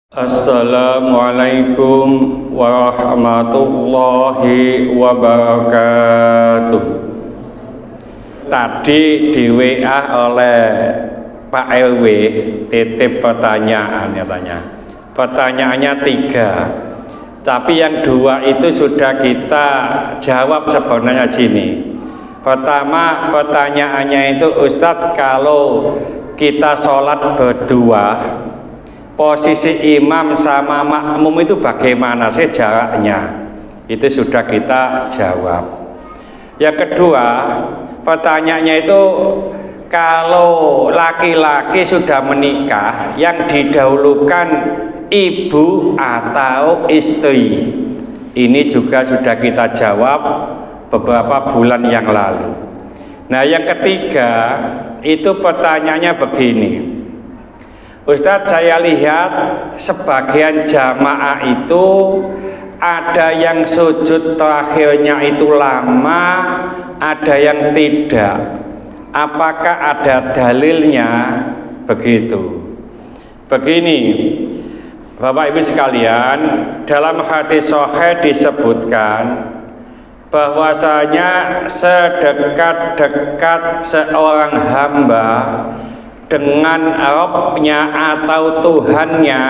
Assalamualaikum warahmatullahi wabarakatuh. Tadi di WA oleh Pak RW titip pertanyaan katanya. Pertanyaannya 3, tapi yang 2 itu sudah kita jawab sebenarnya sini. Pertama, pertanyaannya itu, Ustadz, kalau kita sholat berdua, posisi imam sama makmum itu bagaimana sih jaraknya? Itu sudah kita jawab. Yang kedua, pertanyaannya itu, kalau laki-laki sudah menikah, yang didahulukan ibu atau istri? Ini juga sudah kita jawab beberapa bulan yang lalu. Nah, yang ketiga itu pertanyaannya begini, Ustadz, saya lihat sebagian jamaah itu ada yang sujud terakhirnya itu lama, ada yang tidak. Apakah ada dalilnya begitu? Begini, Bapak Ibu sekalian, dalam hadis sahih disebutkan bahwasanya sedekat-dekat seorang hamba dengan Rabbnya atau Tuhannya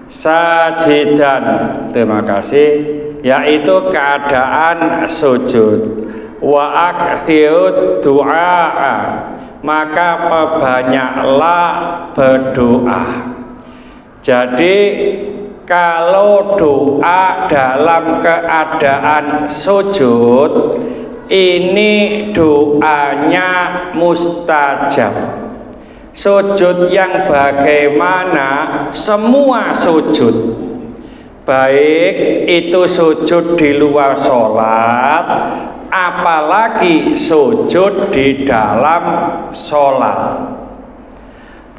sajidan, terima kasih, yaitu keadaan sujud, wa akthirud du'a, maka perbanyaklah berdoa. Jadi kalau doa dalam keadaan sujud, ini doanya mustajab. Sujud yang bagaimana? Semua sujud, baik itu sujud di luar sholat, apalagi sujud di dalam sholat.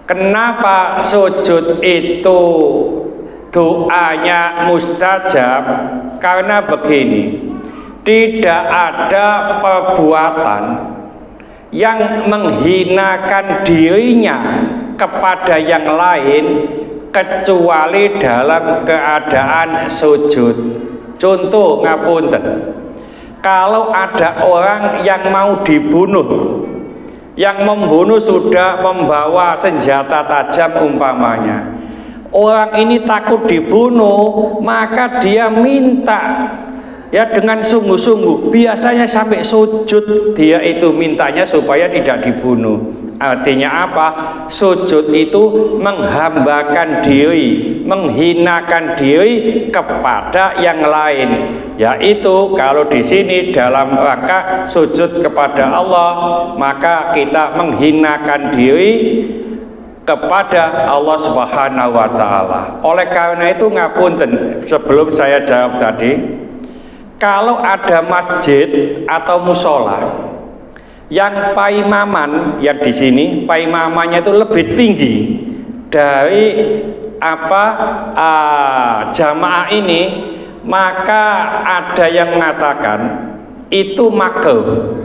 Kenapa sujud itu doanya mustajab? Karena begini, tidak ada perbuatan yang menghinakan dirinya kepada yang lain kecuali dalam keadaan sujud. Contoh, ngapunten, kalau ada orang yang mau dibunuh, yang membunuh sudah membawa senjata tajam umpamanya, orang ini takut dibunuh, maka dia minta ya dengan sungguh-sungguh, biasanya sampai sujud dia itu mintanya supaya tidak dibunuh. Artinya apa? Sujud itu menghambakan diri, menghinakan diri kepada yang lain, yaitu kalau di sini dalam rangka sujud kepada Allah, maka kita menghinakan diri kepada Allah Subhanahu wa Ta'ala. Oleh karena itu, ngapunten, sebelum saya jawab tadi, kalau ada masjid atau musola yang paimaman, yang di sini paimamannya itu lebih tinggi dari jamaah ini, maka ada yang mengatakan itu makruh.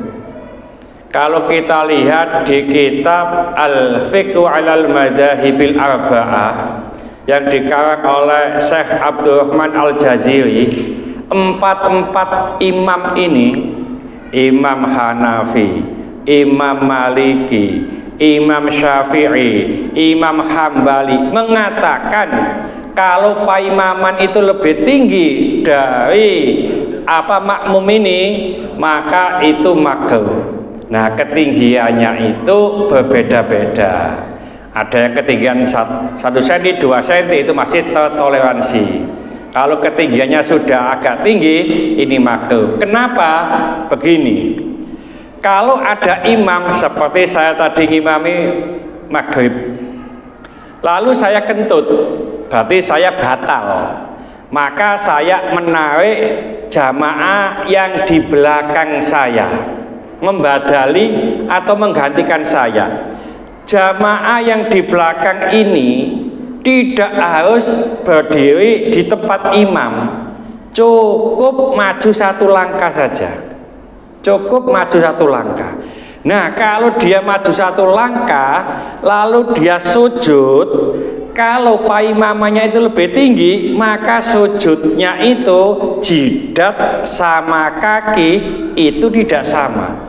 Kalau kita lihat di kitab Al-Fiqhu 'alal Madhahibil Arba'ah yang dikarang oleh Syekh Abdurrahman Al-Jaziri, empat imam ini, Imam Hanafi, Imam Maliki, Imam Syafi'i, Imam Hambali, mengatakan kalau paimaman itu lebih tinggi dari makmum ini, maka itu makruh. Nah, ketinggiannya itu berbeda-beda. Ada yang ketinggian 1 cm, 2 cm, itu masih tertoleransi. Kalau ketinggiannya sudah agak tinggi, ini makruh. Kenapa? Begini, kalau ada imam seperti saya tadi ngimami maghrib, lalu saya kentut, berarti saya batal, maka saya menarik jamaah yang di belakang saya, membadali atau menggantikan saya. Jamaah yang di belakang ini tidak harus berdiri di tempat imam, cukup maju 1 langkah saja, cukup maju 1 langkah. Nah, kalau dia maju 1 langkah lalu dia sujud, Kalau paimamannya itu lebih tinggi, maka sujudnya itu jidat sama kaki itu tidak sama.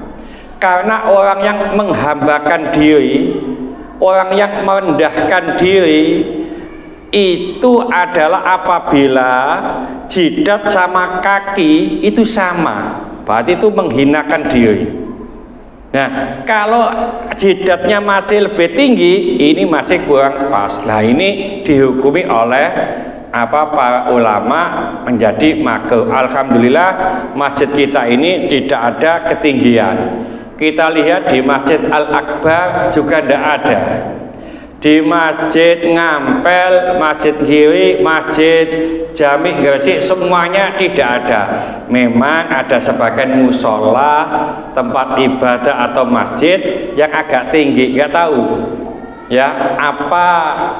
Karena orang yang menghambakan diri, orang yang merendahkan diri itu adalah apabila jidat sama kaki itu sama, berarti itu menghinakan diri. Nah, kalau jidatnya masih lebih tinggi, ini masih kurang pas. Nah, ini dihukumi oleh para ulama menjadi makruh. Alhamdulillah masjid kita ini tidak ada ketinggian. Kita lihat di Masjid Al-Akbar juga tidak ada. Di Masjid Ngampel, Masjid Giri, Masjid Jami Gresik semuanya tidak ada. Memang ada sebagian musola, tempat ibadah atau masjid yang agak tinggi, nggak tahu ya apa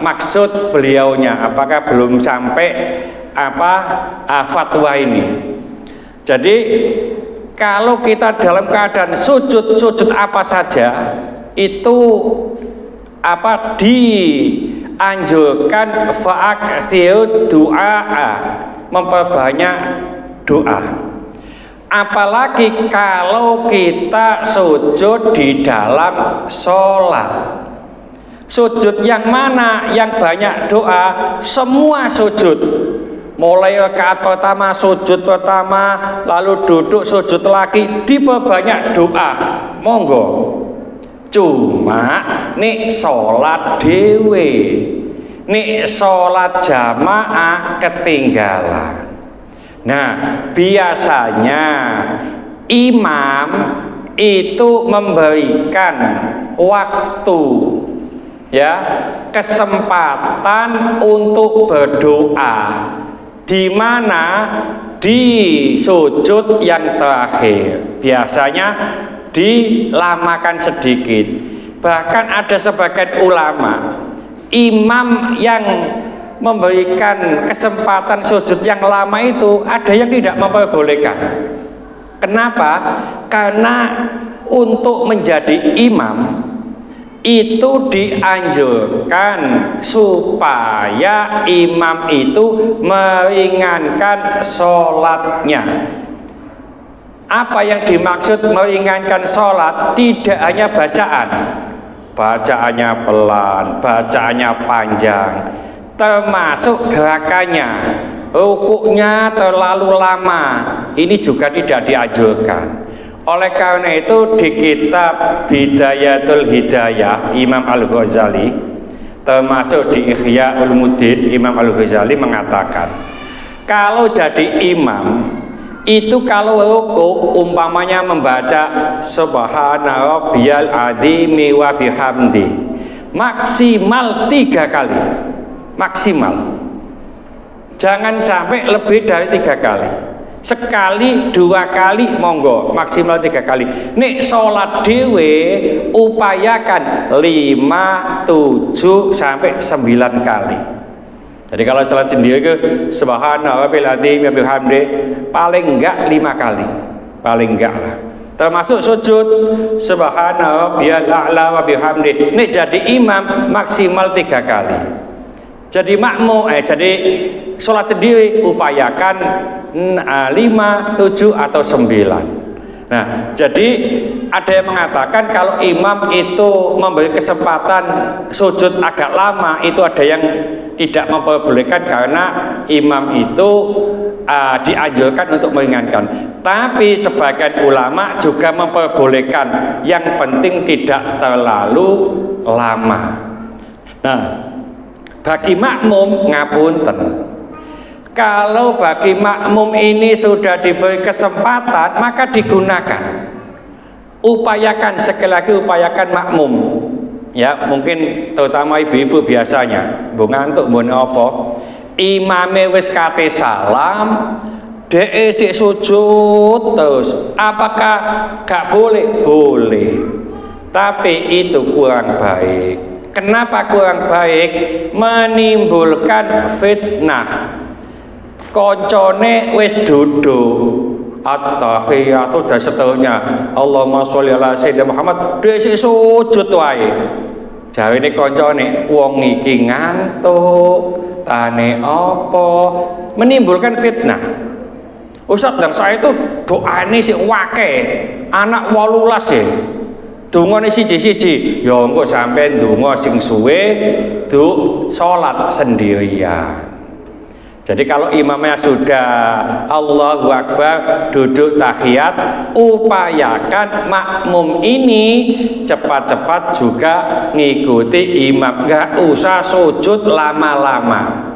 maksud beliaunya, apakah belum sampai fatwa ini. Jadi kalau kita dalam keadaan sujud apa saja itu dianjurkan fa'akthirud du'a, memperbanyak doa. Apalagi kalau kita sujud di dalam sholat. Sujud yang mana yang banyak doa? Semua sujud. Mulai rakaat pertama sujud pertama, lalu duduk sujud lagi, diperbanyak doa. Monggo. Cuma nih sholat dewe, nih sholat jamaah ketinggalan. Nah, biasanya imam itu memberikan waktu, ya, kesempatan untuk berdoa, di mana di sujud yang terakhir biasanya dilamakan sedikit. Bahkan ada sebagian ulama, imam yang memberikan kesempatan sujud yang lama itu ada yang tidak memperbolehkan. Kenapa? Karena untuk menjadi imam itu dianjurkan supaya imam itu meringankan sholatnya. Apa yang dimaksud meringankan sholat? Tidak hanya bacaan, bacaannya pelan, bacaannya panjang, termasuk gerakannya. Rukuknya terlalu lama, ini juga tidak dianjurkan. Oleh karena itu di kitab Bidayatul Hidayah Imam Al-Ghazali, termasuk di Ihya Ulumuddin, Imam Al-Ghazali mengatakan kalau jadi imam itu kalau ruku umpamanya membaca Subhana Rabbiyal Adzimi wa bihamdi maksimal 3 kali, maksimal, jangan sampai lebih dari 3 kali. Sekali 2 kali monggo, maksimal 3 kali. Nek sholat dewe upayakan 5, 7 sampai 9 kali. Jadi kalau sholat sendiri ke Subhana Rabbil Adzim wa bihamdi paling enggak 5 kali, paling enggak lah. Termasuk sujud Subhana Rabbiyal A'la wa bihamdi. Nek jadi imam maksimal 3 kali. Jadi makmum, jadi sholat sendiri upayakan 5, 7 atau 9. Nah, jadi ada yang mengatakan kalau imam itu memberi kesempatan sujud agak lama, itu ada yang tidak memperbolehkan karena imam itu dianjurkan untuk meringankan. Tapi sebagian ulama juga memperbolehkan, yang penting tidak terlalu lama. Nah, bagi makmum ngapunten, kalau bagi makmum ini sudah diberi kesempatan maka digunakan. Upayakan, sekali lagi upayakan makmum. Ya, mungkin terutama ibu-ibu biasanya mbok ngantuk mbok apa, imame wis kate salam, dhek sik sujud terus. Apakah gak boleh? Boleh. Tapi itu kurang baik. Kenapa kurang baik? Menimbulkan fitnah. Koncone wis duduk at-tahiyatu dan seterusnya, Allahumma sholli ala sayyidina Muhammad, dia sujud wae. jarine kancane wong iki ngantuk, tane apa, menimbulkan fitnah. Ustaz, yang saya itu doane sik wake, anak 18 ya. Dungane siji-siji, ya engko sampean donga sing suwe du salat sendirian. Jadi kalau imamnya sudah Allahu Akbar duduk tahiyat, upayakan makmum ini cepat-cepat juga ngikuti imam, gak usah sujud lama-lama.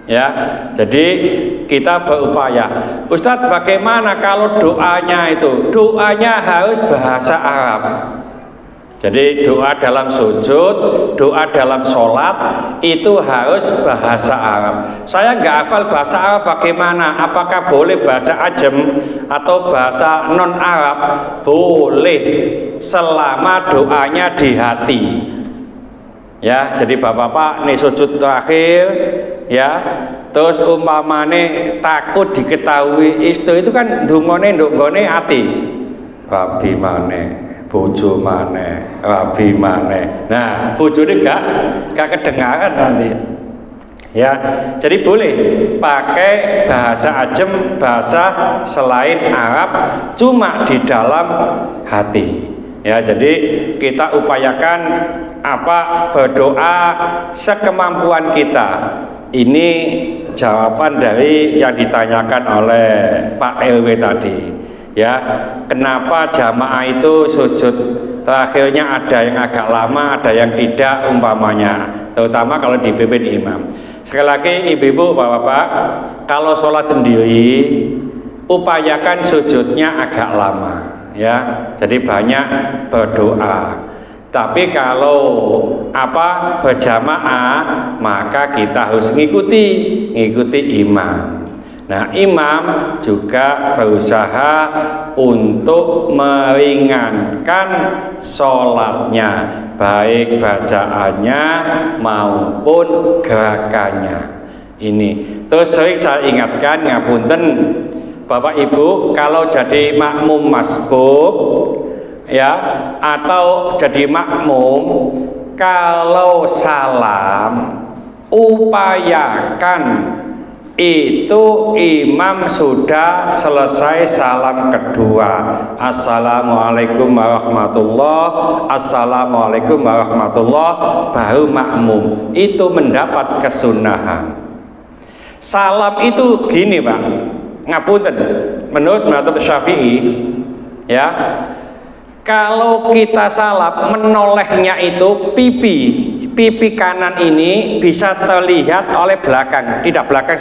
Ya, jadi kita berupaya. Ustadz, bagaimana kalau doanya itu? Doanya harus bahasa Arab. Jadi doa dalam sujud, doa dalam sholat itu harus bahasa Arab. Saya nggak hafal bahasa Arab bagaimana? Apakah boleh bahasa Ajem atau bahasa non Arab? Boleh, selama doanya di hati. Ya, jadi bapak-bapak nih sujud terakhir, ya. Terus umpamane takut diketahui itu kan ndungone ati. Rabi maneh, bojo maneh, rabi maneh. Nah, bojone gak kedengaran nanti. Ya, jadi boleh pakai bahasa Ajem, bahasa selain Arab, cuma di dalam hati. Ya, jadi kita upayakan berdoa sekemampuan kita. Ini jawaban dari yang ditanyakan oleh Pak LW tadi. Ya, kenapa jamaah itu sujud terakhirnya ada yang agak lama, ada yang tidak umpamanya, terutama kalau dipimpin imam. Sekali lagi ibu-ibu, bapak-bapak, kalau sholat sendiri upayakan sujudnya agak lama, ya. Jadi banyak berdoa. Tapi kalau berjamaah, maka kita harus ngikuti imam. Nah, imam juga berusaha untuk meringankan sholatnya, baik bacaannya maupun gerakannya. Ini terus sering saya ingatkan, ngapunten Bapak Ibu, kalau jadi makmum masbuk, ya, atau jadi makmum, kalau salam upayakan itu imam sudah selesai salam kedua, assalamualaikum warahmatullah, assalamualaikum warahmatullah, baru makmum itu mendapat kesunahan. Salam itu gini Pak, ngapunten, menurut mazhab Syafi'i, ya, kalau kita salam menolehnya itu pipi kanan ini bisa terlihat oleh belakang, tidak belakang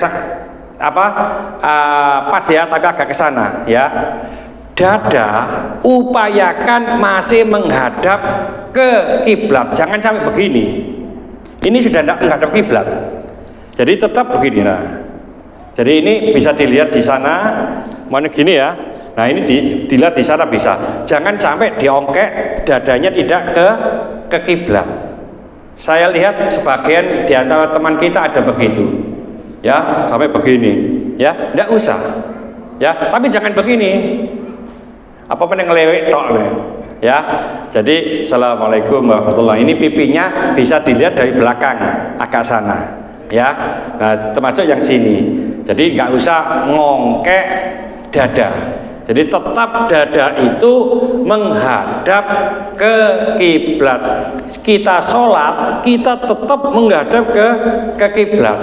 pas ya, tapi agak ke sana, ya. Dada upayakan masih menghadap ke kiblat, jangan sampai begini. Ini sudah tidak menghadap kiblat, jadi tetap begini. Nah, jadi ini bisa dilihat di sana, mana gini ya. Nah, ini dilihat di sana bisa. Jangan sampai diongkek dadanya tidak ke kiblat. Saya lihat sebagian di antara teman kita ada begitu, ya, sampai begini, ya, tidak usah, ya, tapi jangan begini, apa-apa yang ngelewek tok, ya. Jadi assalamualaikum warahmatullahi, ini pipinya bisa dilihat dari belakang agak sana, ya. Nah, termasuk yang sini, jadi nggak usah ngongkek dada. Jadi tetap dada itu menghadap ke kiblat. Kita sholat, kita tetap menghadap ke kiblat.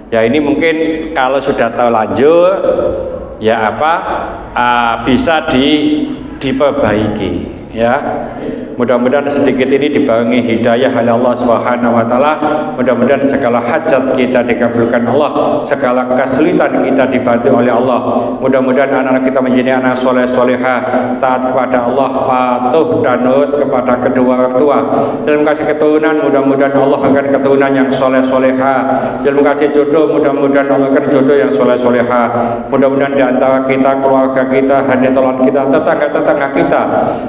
Ya, ini mungkin kalau sudah terlanjur, ya bisa diperbaiki. Ya, mudah-mudahan sedikit ini dibarengi hidayah oleh Allah Subhanahu wa taala. Mudah-mudahan segala hajat kita dikabulkan Allah, segala kesulitan kita dibantu oleh Allah. Mudah-mudahan anak-anak kita menjadi anak soleh solehah, taat kepada Allah, patuh dan nurut kepada kedua orang tua. Dalam kasih keturunan, mudah-mudahan Allah akan keturunan yang soleh solehah. Dalam kasih jodoh, mudah-mudahan Allah akan jodoh yang soleh solehah. Mudah-mudahan di antara kita, keluarga kita, hadirin kita, tetangga-tetangga kita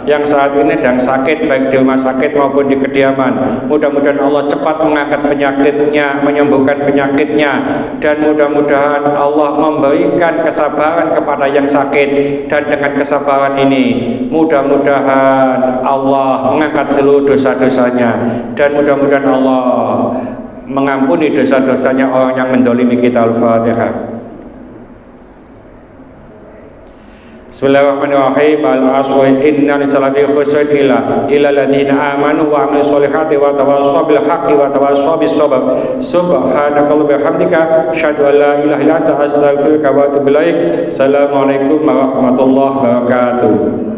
yang saat ini sedang sakit, sakit, baik di rumah sakit maupun di kediaman. Mudah-mudahan Allah cepat mengangkat penyakitnya, menyembuhkan penyakitnya, dan mudah-mudahan Allah memberikan kesabaran kepada yang sakit, dan dengan kesabaran ini mudah-mudahan Allah mengangkat seluruh dosa-dosanya, dan mudah-mudahan Allah mengampuni dosa-dosanya orang yang mendolimi kita. Al-Fatihah. Bismillahirrahmanirrahim. Al-asri inna lisalafi khusrin illa alladziina amanu wa amilus solihati wa tawassaw bil haqqi wa tawassaw bis sabr. Subhanakallahumma wa bihamdika asyhadu an la ilaha illa anta astaghfiruka wa atubu ilaik. Assalamualaikum warahmatullahi wabarakatuh.